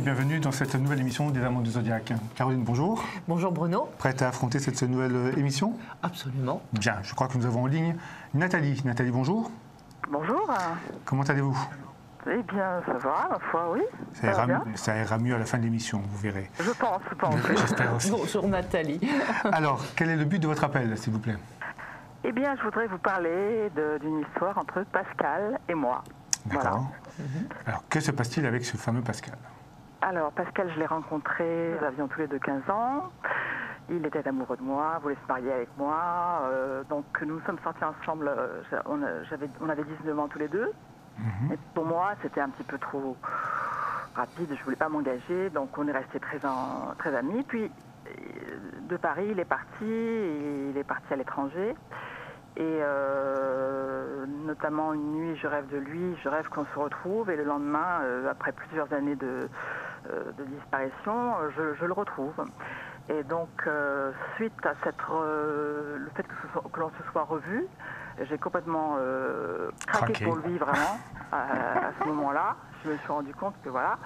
bienvenue dans cette nouvelle émission des Amants du Zodiaque. Caroline, bonjour. Bonjour Bruno. Prête à affronter cette nouvelle émission? Absolument. Bien, je crois que nous avons en ligne Nathalie. Nathalie, bonjour. Bonjour. Comment allez-vous? Eh bien, ça va, ma foi, oui. Ça ira mieux à la fin de l'émission, vous verrez. Je pense. J'espère aussi. Bonjour Nathalie. Alors, quel est le but de votre appel, s'il vous plaît? Eh bien, je voudrais vous parler d'une histoire entre Pascal et moi. D'accord. Voilà. Alors, que se passe-t-il avec ce fameux Pascal? Alors, Pascal, je l'ai rencontré, nous avions tous les deux 15 ans. Il était amoureux de moi, voulait se marier avec moi. Donc, nous sommes sortis ensemble, on avait 19 ans tous les deux. Et pour moi, c'était un petit peu trop rapide, je ne voulais pas m'engager, donc on est restés très amis. Puis, de Paris, il est parti à l'étranger. Et notamment une nuit, je rêve de lui, je rêve qu'on se retrouve. Et le lendemain, après plusieurs années de disparition, je le retrouve. Et donc, suite à le fait que l'on se soit revu, j'ai complètement craqué pour lui, vraiment, à ce moment-là. Je me suis rendu compte que voilà,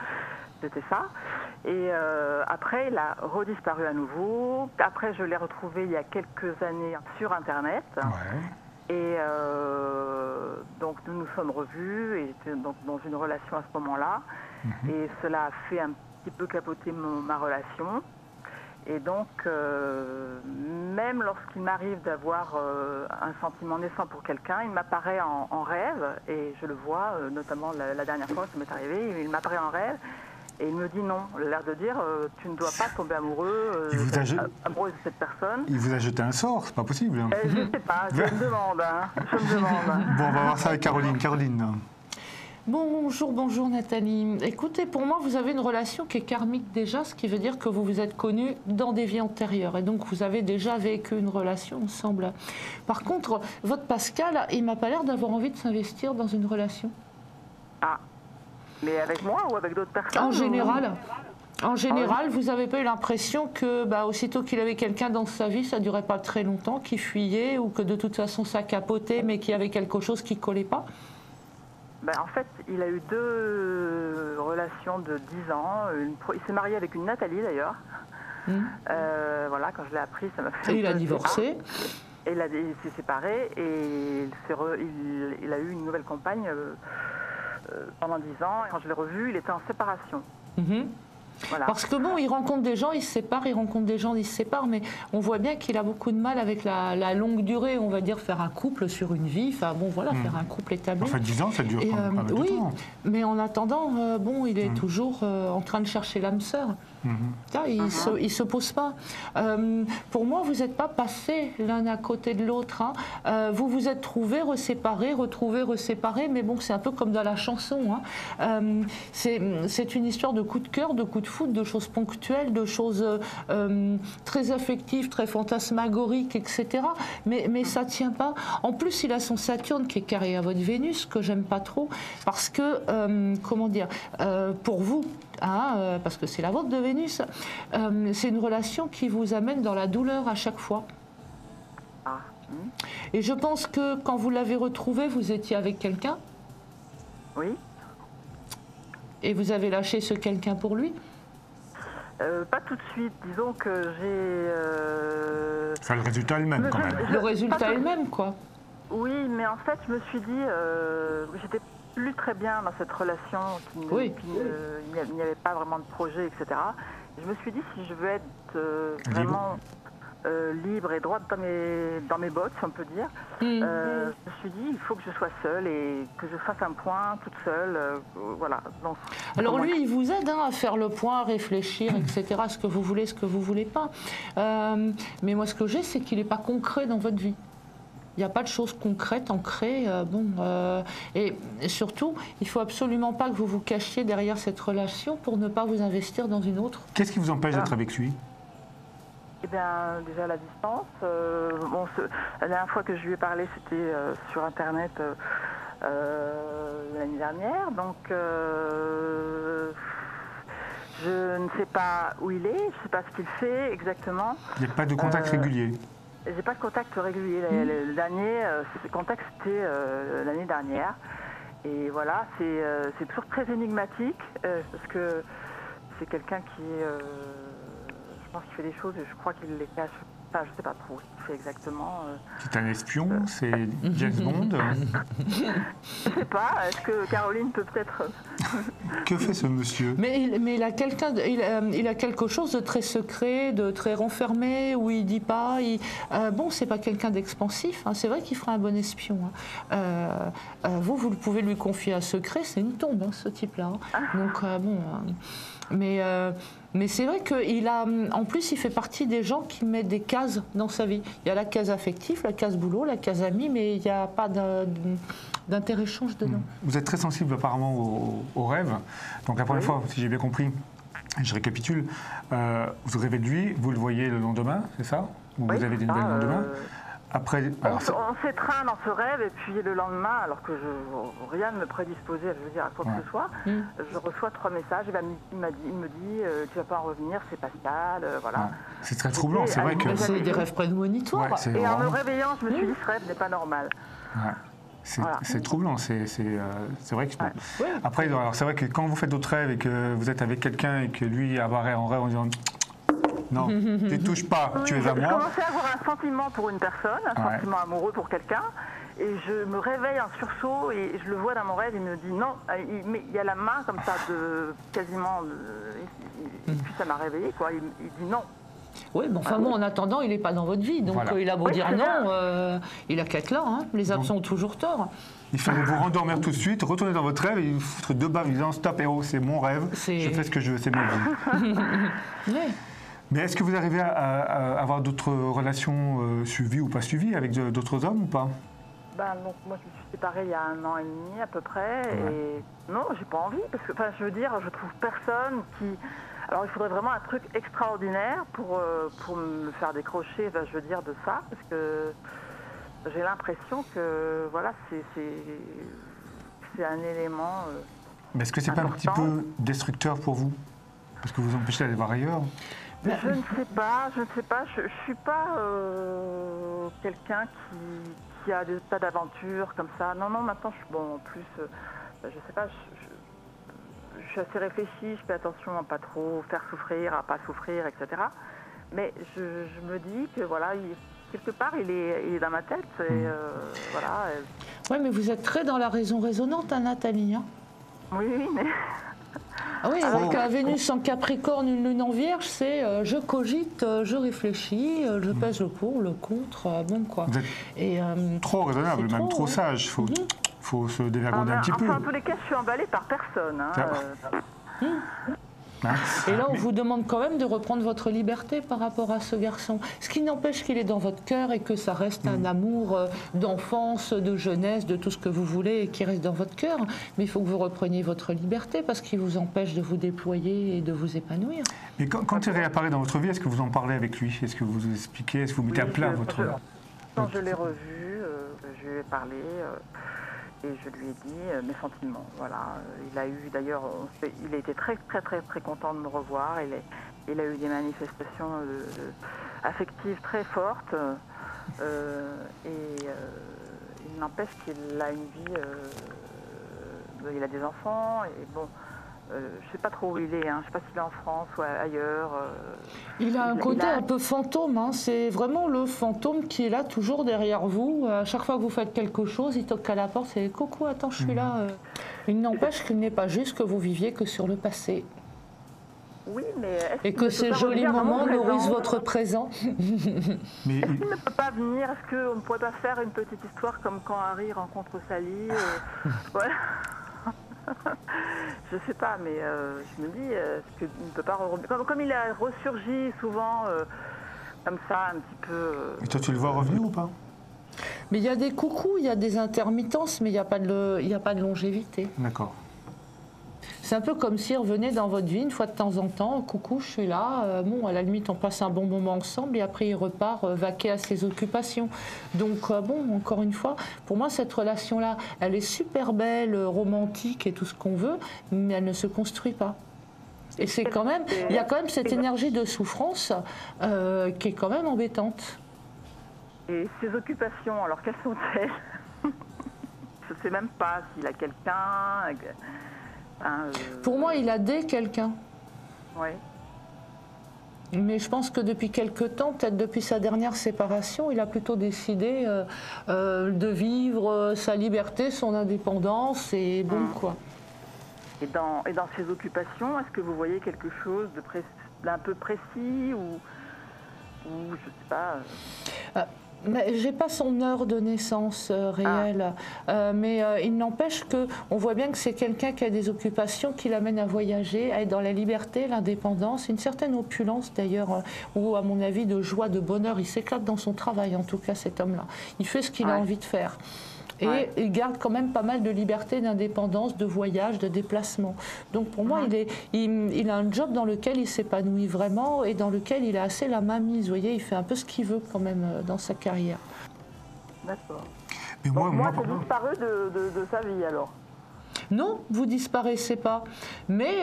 c'était ça. Et après, il a redisparu à nouveau. Après, je l'ai retrouvé il y a quelques années sur Internet. Ouais. Et donc, nous nous sommes revus, et j'étais donc dans une relation à ce moment-là. Et cela a fait un petit peu capoter ma relation. Et donc, même lorsqu'il m'arrive d'avoir un sentiment naissant pour quelqu'un, il m'apparaît en rêve, et je le vois, notamment la dernière fois, ça m'est arrivé, il m'apparaît en rêve, et il me dit non, l'air de dire, tu ne dois pas tomber amoureux, amoureuse de cette personne. Il vous a jeté un sort, c'est pas possible. Je ne sais pas, je me demande. Bon, on va voir ça avec Caroline. Caroline. Bonjour Nathalie. Écoutez, pour moi, vous avez une relation qui est karmique déjà, ce qui veut dire que vous vous êtes connus dans des vies antérieures. Et donc, vous avez déjà vécu une relation ensemble. Par contre, votre Pascal, il m'a pas l'air d'avoir envie de s'investir dans une relation. Ah, mais avec moi ou avec d'autres personnes? En général. En général, vous n'avez pas eu l'impression que, aussitôt qu'il avait quelqu'un dans sa vie, ça ne durait pas très longtemps, qu'il fuyait ou que de toute façon ça capotait, mais qu'il y avait quelque chose qui ne collait pas? En fait, il a eu 2 relations de 10 ans. Il s'est marié avec une Nathalie d'ailleurs. Voilà, quand je l'ai appris, ça m'a fait. Et il a divorcé. Et il s'est séparé et il a eu une nouvelle compagne pendant 10 ans. Et quand je l'ai revu, il était en séparation. Voilà. Parce que bon, il rencontre des gens, il se sépare, il rencontre des gens, il se sépare, mais on voit bien qu'il a beaucoup de mal avec la longue durée, on va dire, faire un couple sur une vie, enfin bon, voilà, faire un couple établi. En fait, 10 ans, ça dure quand même pas mal de temps. Mais en attendant, il est toujours en train de chercher l'âme sœur. Il se pose pas. Pour moi, vous n'êtes pas passés l'un à côté de l'autre. Vous vous êtes trouvés, reséparés, retrouvés, reséparés, mais bon, c'est un peu comme dans la chanson. C'est une histoire de coup de cœur, de coup de foudre, de choses ponctuelles, de choses très affectives, très fantasmagoriques, etc. Mais ça ne tient pas. En plus, il a son Saturne qui est carré à votre Vénus, que j'aime pas trop, parce que, pour vous, parce que c'est la vôtre de Vénus, c'est une relation qui vous amène dans la douleur à chaque fois. Et je pense que quand vous l'avez retrouvé, vous étiez avec quelqu'un. Oui. Et vous avez lâché ce quelqu'un pour lui? Pas tout de suite. Disons que j'ai... Le résultat est le même quand même. Le résultat est le même, quoi. Oui, mais en fait, je me suis dit... j'étais plus très bien dans cette relation, il n'y avait pas vraiment de projet, etc. Et je me suis dit, si je veux être vraiment libre et droite dans mes bottes, si on peut dire, je me suis dit, il faut que je sois seule et que je fasse un point toute seule. Voilà. Donc, alors lui, il vous aide à faire le point, à réfléchir, etc., ce que vous voulez, ce que vous voulez pas. Mais moi, ce que j'ai, c'est qu'il n'est pas concret dans votre vie. Il n'y a pas de choses concrètes, ancrées. Et surtout, il ne faut absolument pas que vous vous cachiez derrière cette relation pour ne pas vous investir dans une autre. Qu'est-ce qui vous empêche d'être avec lui? Eh bien, déjà la distance. La dernière fois que je lui ai parlé, c'était sur Internet l'année dernière. Donc, je ne sais pas où il est, je ne sais pas ce qu'il fait exactement. Il n'y a pas de contact régulier? J'ai pas de contact régulier. Le dernier contact, c'était l'année dernière. Et voilà, c'est toujours très énigmatique parce que c'est quelqu'un qui je pense qu'il fait des choses et je crois qu'il les cache. Enfin, je sais pas trop ce qu'il fait exactement. C'est un espion, c'est James Bond. Je sais pas, est-ce que Caroline peut peut-être... Que fait ce monsieur? Mais il a il a quelque chose de très secret, de très renfermé, où il dit pas. Bon, c'est pas quelqu'un d'expansif. Hein, c'est vrai qu'il ferait un bon espion. Hein. Vous pouvez lui confier un secret, c'est une tombe, hein, ce type-là. Hein. Donc bon, mais c'est vrai qu'il a, en plus, il fait partie des gens qui mettent des cases dans sa vie. Il y a la case affective, la case boulot, la case ami, mais il n'y a pas d'inter-échange dedans. Vous êtes très sensible apparemment aux rêves. Donc la première fois, si j'ai bien compris, je récapitule, vous rêvez de lui, vous le voyez le lendemain, c'est ça? Ou vous avez des nouvelles le lendemain? Après, on s'étreint dans ce rêve et puis le lendemain, alors que rien ne me prédisposait, je veux dire, à quoi que ce soit, je reçois 3 messages. Il me dit tu vas pas en revenir, c'est Pascal, voilà. Ouais. C'est très troublant, c'est vrai que... C'est des rêves prémonitoires. Ouais, et en me réveillant, je me suis dit ce rêve n'est pas normal. Ouais. C'est troublant, c'est vrai que... Ouais. Après, c'est vrai que quand vous faites d'autres rêves et que vous êtes avec quelqu'un et que lui apparaît en rêve en disant... Non, tu touches pas, tu es à moi. Je commençais à avoir un sentiment pour une personne, un sentiment amoureux pour quelqu'un, et je me réveille en sursaut et je le vois dans mon rêve, il me dit non, il y a la main comme ça, quasiment, et puis ça m'a réveillé, quoi, il dit non. Oui, mais enfin bon, en attendant, il n'est pas dans votre vie, donc voilà. Il a beau dire non, il a qu'à être là, hein. Les absents ont toujours tort. Il fallait vous rendormir tout de suite, retourner dans votre rêve et vous foutre 2 baffes en disant stop héros, c'est mon rêve, je fais ce que je veux, c'est ma vie. Ouais. Mais est-ce que vous arrivez à avoir d'autres relations suivies ou pas suivies avec d'autres hommes ou pas? Donc, moi, je me suis séparée il y a 1 an et demi à peu près. Et non, j'ai pas envie. Parce que, je veux dire, je trouve personne qui... Alors, il faudrait vraiment un truc extraordinaire pour me faire décrocher, je veux dire, de ça. Parce que j'ai l'impression que, voilà, c'est un élément Mais est-ce que c'est pas un petit peu destructeur pour vous? Parce que vous empêchez d'aller voir ailleurs? Je ne sais pas, je ne suis pas quelqu'un qui a des tas d'aventures comme ça. Non, maintenant, en plus, je sais pas, je suis assez réfléchie, je fais attention à pas trop faire souffrir, à pas souffrir, etc. Mais je me dis que, voilà, quelque part, il est dans ma tête, et voilà. Oui, mais vous êtes très dans la raison résonante, hein, Nathalie, hein? Oui, mais... Ah oui, avec la Vénus en Capricorne, une lune en Vierge, c'est je cogite, je réfléchis, je pèse le pour, le contre, bon quoi. Vous êtes trop raisonnable, même trop sage. Il faut se dévergonder un petit peu. En tous les cas, je suis emballée par personne. Hein, Et là, on vous demande quand même de reprendre votre liberté par rapport à ce garçon. Ce qui n'empêche qu'il est dans votre cœur et que ça reste un amour d'enfance, de jeunesse, de tout ce que vous voulez et qui reste dans votre cœur. Mais il faut que vous repreniez votre liberté parce qu'il vous empêche de vous déployer et de vous épanouir. Mais quand il réapparaît dans votre vie, est-ce que vous en parlez avec lui? Est-ce que vous expliquez? Est-ce que vous mettez à plat votre... Quand je l'ai revu, je lui ai parlé... Et je lui ai dit mes sentiments. Voilà. Il a eu d'ailleurs, il a été très très très très content de me revoir. Il a eu des manifestations affectives très fortes. Et il n'empêche qu'il a une vie. Il a des enfants et bon. Je ne sais pas trop où il est, hein. Je ne sais pas s'il est en France ou ailleurs. Il a un côté un peu fantôme, hein. C'est vraiment le fantôme qui est là toujours derrière vous. À chaque fois que vous faites quelque chose, il toque à la porte et « Coucou, attends, je suis là ». Il n'empêche qu'il n'est pas juste que vous viviez que sur le passé. Oui, mais et que ces jolis moments nourrissent votre présent. Mais est-ce qu'il ne peut pas venir? Est-ce qu'on ne pourrait pas faire une petite histoire comme quand Harry rencontre Sally voilà. Je sais pas, mais je me dis, est-ce qu'il ne peut pas... Comme il a ressurgi souvent, comme ça, un petit peu... Et toi, tu le vois revenir ou pas? Mais il y a des coucous, il y a des intermittences, mais il n'y a pas de longévité. D'accord. C'est un peu comme s'il revenait dans votre vie une fois de temps en temps, coucou, je suis là, bon, à la limite, on passe un bon moment ensemble et après, il repart vaquer à ses occupations. Donc, bon, encore une fois, pour moi, cette relation-là, elle est super belle, romantique et tout ce qu'on veut, mais elle ne se construit pas. Et c'est quand même, il y a quand même cette énergie de souffrance qui est quand même embêtante. Et ses occupations, alors quelles sont-elles? Je ne sais même pas s'il a quelqu'un... Pour moi, il a des quelqu'un. Oui. Mais je pense que depuis quelque temps, peut-être depuis sa dernière séparation, il a plutôt décidé de vivre sa liberté, son indépendance et bon quoi. Et dans ses occupations, est-ce que vous voyez quelque chose d'un peu précis ou je sais pas J'ai pas son heure de naissance réelle, mais il n'empêche qu'on voit bien que c'est quelqu'un qui a des occupations qui l'amènent à voyager, à être dans la liberté, l'indépendance, une certaine opulence d'ailleurs, ou à mon avis de joie, de bonheur. Il s'éclate dans son travail en tout cas, cet homme-là. Il fait ce qu'il a envie de faire. Et il garde quand même pas mal de liberté, d'indépendance, de voyage, de déplacement. Donc pour moi, il a un job dans lequel il s'épanouit vraiment et dans lequel il a assez la main mise. Vous voyez, il fait un peu ce qu'il veut quand même dans sa carrière. D'accord. Mais moi j'ai disparu de sa vie alors. Non, vous disparaissez pas. Mais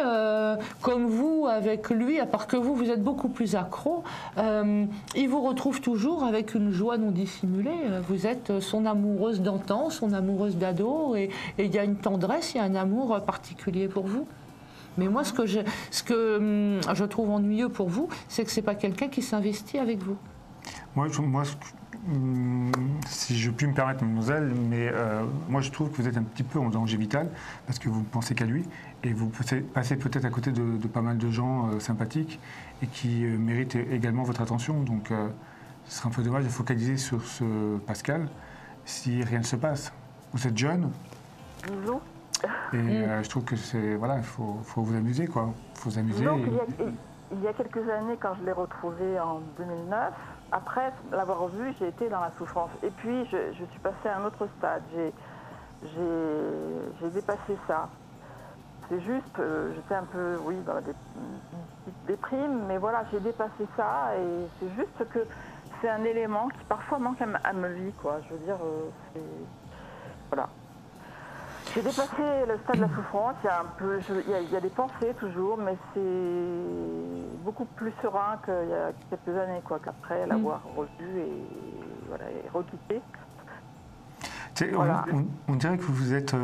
comme vous, avec lui, à part que vous êtes beaucoup plus accro, il vous retrouve toujours avec une joie non dissimulée. Vous êtes son amoureuse d'antan, son amoureuse d'ado, et il y a une tendresse, il y a un amour particulier pour vous. Mais moi, ce que je trouve ennuyeux pour vous, c'est que c'est pas quelqu'un qui s'investit avec vous. Si je puis me permettre, mademoiselle, mais moi je trouve que vous êtes un petit peu en danger vital parce que vous ne pensez qu'à lui et vous passez peut-être à côté de pas mal de gens sympathiques et qui méritent également votre attention. Donc ce serait un peu dommage de focaliser sur ce Pascal si rien ne se passe. Vous êtes jeune. Bisous. Et je trouve que c'est voilà, il faut vous amuser quoi. Il faut vous amuser. Donc, il y a quelques années, quand je l'ai retrouvé en 2009. Après l'avoir vu, j'ai été dans la souffrance. Et puis, je suis passée à un autre stade. J'ai dépassé ça. C'est juste, j'étais un peu, oui, dans des petites déprimes, mais voilà, j'ai dépassé ça. Et c'est juste que c'est un élément qui parfois manque à ma vie, quoi. Je veux dire, voilà. J'ai dépassé le stade de la souffrance, il y a des pensées toujours, mais c'est beaucoup plus serein qu'il y a quelques années, quoi, qu'après l'avoir revu et, voilà, et requitté. Voilà. On dirait que vous êtes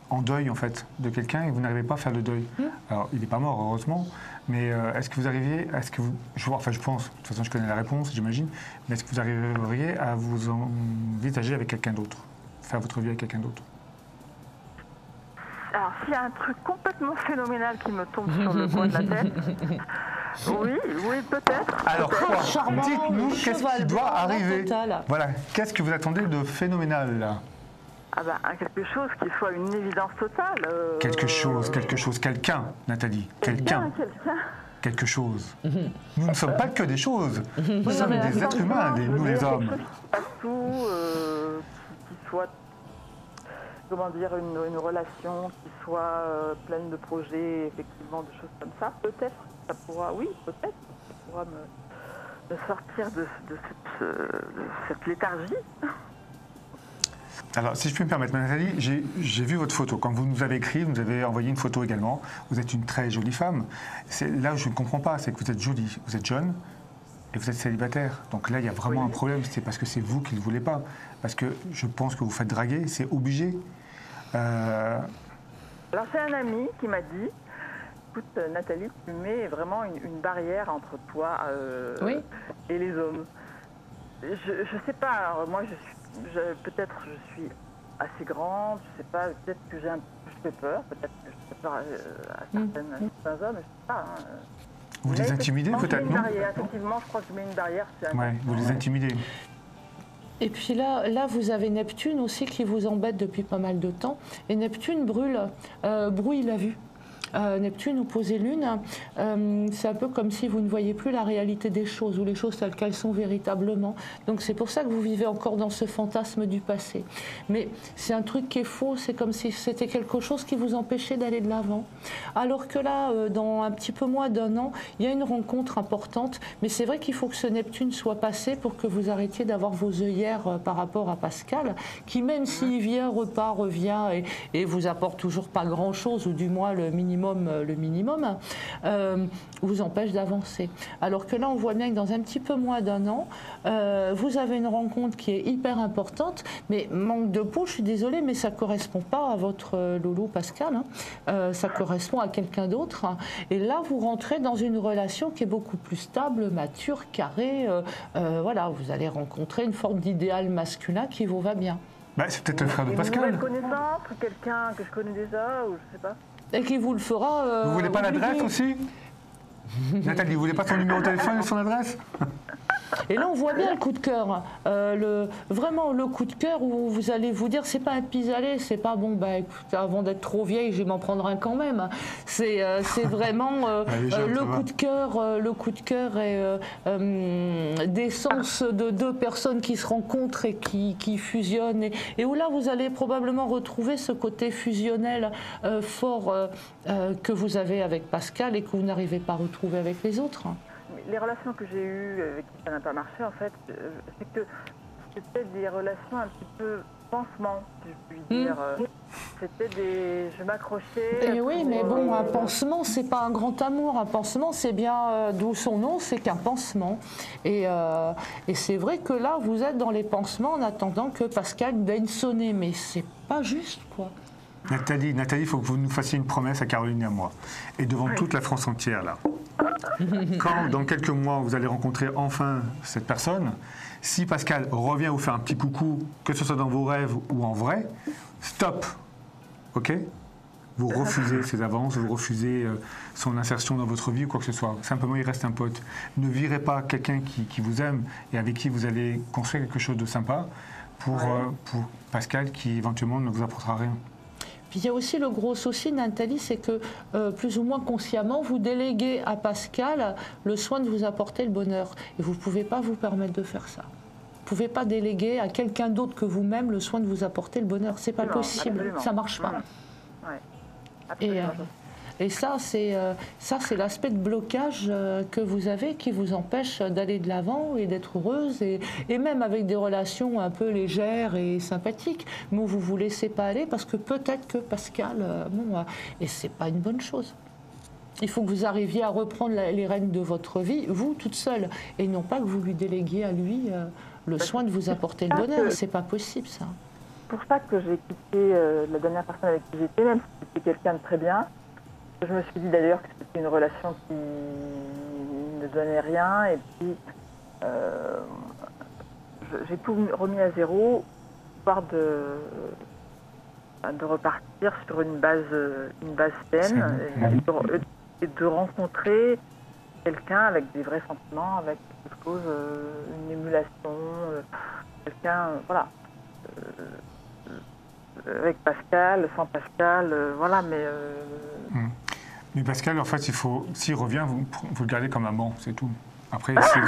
en deuil en fait de quelqu'un et vous n'arrivez pas à faire le deuil. Alors il n'est pas mort heureusement, mais est-ce que vous arriviez, je pense, de toute façon je connais la réponse j'imagine, mais est-ce que vous arriveriez à vous envisager avec quelqu'un d'autre, faire votre vie avec quelqu'un d'autre? Alors, s'il y a un truc complètement phénoménal qui me tombe sur le coin de la tête, oui, peut-être. Alors, quoi dites-nous qu'est-ce qui doit arriver. Voilà, qu'est-ce que vous attendez de phénoménal là? Ah ben, quelque chose qui soit une évidence totale. Quelque chose, quelqu'un, Nathalie, quelqu'un. Quelque chose. Nous ne sommes pas que des choses. Nous sommes des êtres humains, nous les hommes. Quelque chose qui passe tout, qui soit, comment dire, une relation qui soit pleine de projets, effectivement, de choses comme ça. Peut-être, ça pourra me sortir de cette léthargie. Alors, si je puis me permettre, Nathalie, j'ai vu votre photo. Quand vous nous avez écrit, vous nous avez envoyé une photo également. Vous êtes une très jolie femme. Là où je ne comprends pas, c'est que vous êtes jolie, vous êtes jeune et vous êtes célibataire. Donc là, il y a vraiment un problème. C'est parce que c'est vous qui ne le voulez pas. Parce que je pense que vous faites draguer, c'est obligé. Alors, c'est un ami qui m'a dit, écoute, Nathalie, tu mets vraiment une barrière entre toi et les hommes. Je sais pas, alors moi, peut-être je suis assez grande, je sais pas, peut-être que je fais peur, peut-être que je fais peur à certains hommes, je sais pas. Vous les intimidez peut-être, non? Effectivement, je crois que je mets une barrière. Vous les intimidez. Et puis là, vous avez Neptune aussi qui vous embête depuis pas mal de temps. Et Neptune brouille la vue. Neptune opposé Lune, c'est un peu comme si vous ne voyez plus la réalité des choses, ou les choses telles qu'elles sont véritablement. Donc c'est pour ça que vous vivez encore dans ce fantasme du passé. Mais c'est un truc qui est faux, c'est comme si c'était quelque chose qui vous empêchait d'aller de l'avant. Alors que là, dans un petit peu moins d'1 an, il y a une rencontre importante, mais c'est vrai qu'il faut que ce Neptune soit passé pour que vous arrêtiez d'avoir vos œillères par rapport à Pascal, qui même s'il vient, repart, revient, et vous apporte toujours pas grand-chose, ou du moins le minimum minimum, vous empêche d'avancer. Alors que là, on voit bien que dans un petit peu moins d'un an, vous avez une rencontre qui est hyper importante, mais manque de peau, je suis désolée, mais ça ne correspond pas à votre loulou Pascal, hein. Ça correspond à quelqu'un d'autre. Hein. Et là, vous rentrez dans une relation qui est beaucoup plus stable, mature, carrée. Voilà, vous allez rencontrer une forme d'idéal masculin qui vous va bien. Bah, c'est peut-être le frère de Pascal. Une nouvelle connaissance, quelqu'un que je connais déjà, ou je sais pas. Et qui vous le fera. Vous voulez pas l'adresse aussi? Nathalie, vous voulez pas son numéro de téléphone et son adresse? Et là, on voit bien le coup de cœur. Vraiment le coup de cœur où vous allez vous dire, c'est pas un pis-aller, c'est pas bon, bah écoute, avant d'être trop vieille, je vais m'en prendre un quand même. C'est vraiment le coup de cœur et d'essence de deux personnes qui se rencontrent et qui fusionnent. Et où là, vous allez probablement retrouver ce côté fusionnel fort que vous avez avec Pascal et que vous n'arrivez pas à retrouver avec les autres. Les relations que j'ai eues avec qui ça n'a pas marché, en fait, c'est que c'était des relations un petit peu pansement, si je puis dire. C'était des... Je m'accrochais... Et oui, mais bon, un pansement, c'est pas un grand amour. Un pansement, c'est bien, d'où son nom, c'est qu'un pansement. Et c'est vrai que là, vous êtes dans les pansements en attendant que Pascal daigne sonner. Mais c'est pas juste, quoi. Nathalie, il faut que vous nous fassiez une promesse à Caroline et à moi. Et devant toute la France entière, là. Quand, dans quelques mois, vous allez rencontrer enfin cette personne, si Pascal revient vous faire un petit coucou, que ce soit dans vos rêves ou en vrai, stop. OK? Vous refusez ses avances, vous refusez son insertion dans votre vie ou quoi que ce soit. Simplement, il reste un pote. Ne virez pas quelqu'un qui vous aime et avec qui vous allez construire quelque chose de sympa pour Pascal qui, éventuellement, ne vous apportera rien. Puis il y a aussi le gros souci, Nathalie, c'est que plus ou moins consciemment, vous déléguez à Pascal le soin de vous apporter le bonheur. Et vous ne pouvez pas vous permettre de faire ça. Vous ne pouvez pas déléguer à quelqu'un d'autre que vous-même le soin de vous apporter le bonheur. C'est pas possible, absolument. ça ne marche pas. Ouais, Et ça, c'est l'aspect de blocage que vous avez qui vous empêche d'aller de l'avant et d'être heureuse et même avec des relations un peu légères et sympathiques, mais où vous vous laissez pas aller parce que peut-être que Pascal, et c'est pas une bonne chose. Il faut que vous arriviez à reprendre les rênes de votre vie, vous, toute seule, et non pas que vous lui déléguiez à lui le soin de vous apporter le bonheur. C'est pas possible, ça. C'est pour ça que j'ai quitté la dernière personne avec qui j'étais, même si c'était quelqu'un de très bien. Je me suis dit d'ailleurs que c'était une relation qui ne donnait rien et puis j'ai tout remis à zéro, histoire de repartir sur une base saine et de rencontrer quelqu'un avec des vrais sentiments, avec quelque chose, une émulation, quelqu'un, voilà. Avec Pascal, sans Pascal, voilà, mais... Mais Pascal, en fait, s'il revient, vous le gardez comme amant, c'est tout. Après, c'est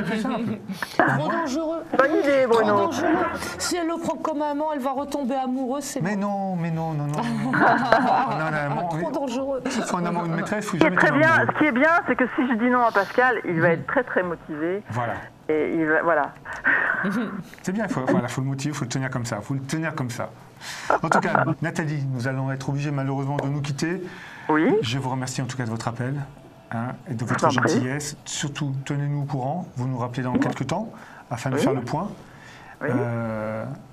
plus simple. Trop dangereux. Bonne idée, Bruno. Trop dangereux. Si elle le prend comme amant, elle va retomber amoureuse. Mais non. Trop dangereux. Que ce soit un amant ou une maîtresse, il faut Ce qui jamais est très tomber bien, amoureux. ce qui est bien, c'est que si je dis non à Pascal, il va être très très motivé. Voilà. Et il va, voilà. C'est bien, il faut le motiver, il faut le tenir comme ça. En tout cas, Nathalie, nous allons être obligés malheureusement de nous quitter. Oui. Je vous remercie en tout cas de votre appel et de votre gentillesse. Surtout, tenez-nous au courant. Vous nous rappelez dans quelques temps afin de faire le point. Oui.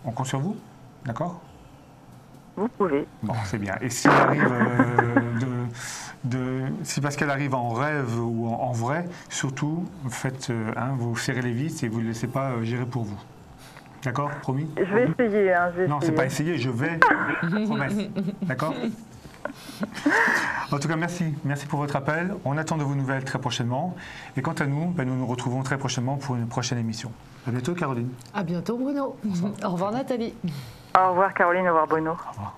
On compte sur vous, d'accord? Vous pouvez. Bon, c'est bien. Et s'il arrive si Pascal arrive en rêve ou en vrai, surtout, vous serrez les vis et vous ne le laissez pas gérer pour vous. D'accord? Promis? Je vais essayer. Non, c'est pas essayer, je vais. Promesse. D'accord? En tout cas, merci. Merci pour votre appel. On attend de vos nouvelles très prochainement. Et quant à nous, nous nous retrouvons très prochainement pour une prochaine émission. À bientôt, Caroline. À bientôt, Bruno. Au revoir, Nathalie. Au revoir, Caroline. Au revoir, Bruno. Au revoir.